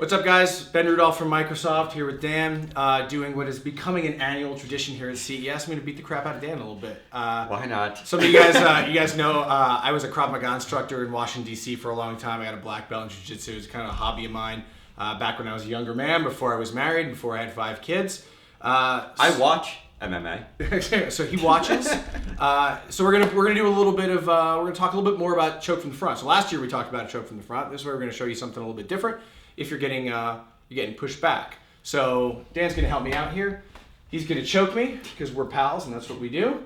What's up, guys? Ben Rudolph from Microsoft here with Dan, doing what is becoming an annual tradition here at CES. I'm going to beat the crap out of Dan a little bit. Why not? Some of you guys know I was a Krav Maga instructor in Washington, D.C. for a long time. I got a black belt in Jiu-Jitsu. It was kind of a hobby of mine back when I was a younger man, before I was married, before I had 5 kids. I watch MMA. So he watches. So we're gonna do a little bit of we're gonna talk a little bit more about choke from the front. So last year we talked about a choke from the front. This way we're gonna show you something a little bit different if you're getting pushed back. So Dan's gonna help me out here. He's gonna choke me because we're pals and that's what we do,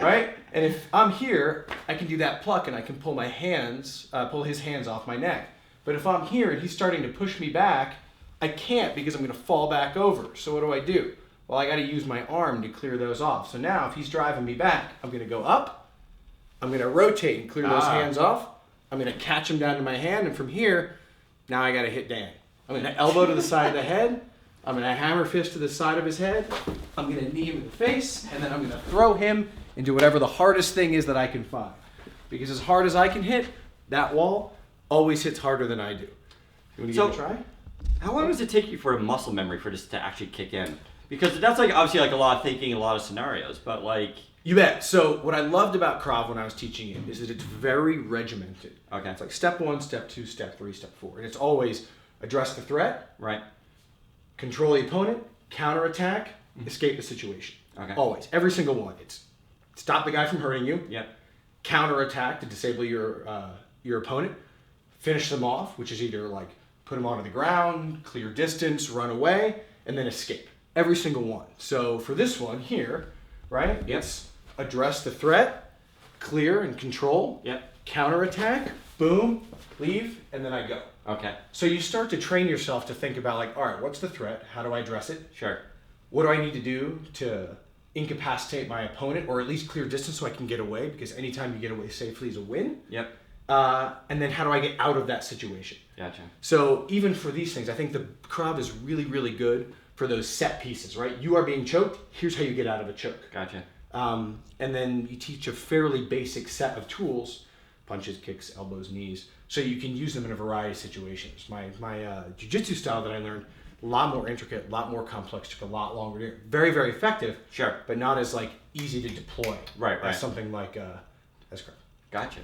right? And if I'm here, I can do that pluck and I can pull his hands off my neck. But if I'm here and he's starting to push me back, I can't because I'm gonna fall back over. So what do? Well, I got to use my arm to clear those off. So now if he's driving me back, I'm going to go up, I'm going to rotate and clear those hands off, I'm going to catch him down to my hand, and from here, now I got to hit Dan. I'm going to elbow to the side of the head, I'm going to hammer fist to the side of his head, I'm going to knee him in the face, and then I'm going to throw him into whatever the hardest thing is that I can find. Because as hard as I can hit, that wall always hits harder than I do. You want to give it a try? How long does it take you for a muscle memory for this to actually kick in? Because that's like obviously like a lot of thinking, a lot of scenarios, but like... You bet. So what I loved about Krav when I was teaching it is that it's very regimented. Okay. It's like step 1, step 2, step 3, step 4. And it's always address the threat, Right. control the opponent, counterattack, escape the situation. Okay. Always. Every single one. It's stop the guy from hurting you, Yep. counterattack to disable your opponent, finish them off, which is either like put them onto the ground, clear distance, run away, and then escape. Every single one. So for this one here, right? Yep. It's address the threat, clear and control, Yep. counterattack, boom, leave, and then I go. Okay. So you start to train yourself to think about like, all right, what's the threat? How do I address it? Sure. What do I need to do to incapacitate my opponent or at least clear distance so I can get away? Because anytime you get away safely is a win. Yep. And then how do I get out of that situation? Gotcha. So even for these things, I think the Krav is really, really good for those set pieces, right? You are being choked, here's how you get out of a choke. Gotcha. And then you teach a fairly basic set of tools, punches, kicks, elbows, knees, so you can use them in a variety of situations. My jiu-jitsu style that I learned, a lot more intricate, a lot more complex, took a lot longer to do. Very, very effective, Sure. but not as like easy to deploy Right. as something like as Krav. Gotcha.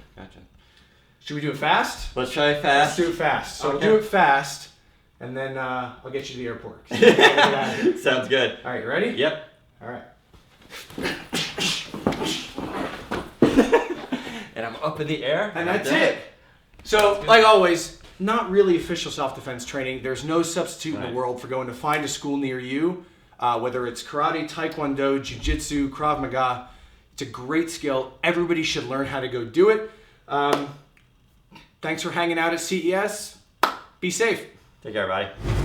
Should we do it fast? Let's try Let's fast. do it fast. So Okay. we'll do it fast, and then I'll get you to the airport. Get out of here. Sounds good. All right, you ready? Yep. All right. And I'm up in the air. And I'm that's done. it. So, like always, not really official self-defense training. There's no substitute in Right. the world for going to find a school near you, whether it's karate, taekwondo, jiu-jitsu, Krav Maga. It's a great skill. Everybody should learn how to go do it. Thanks for hanging out at CES. Be safe. Take care, everybody.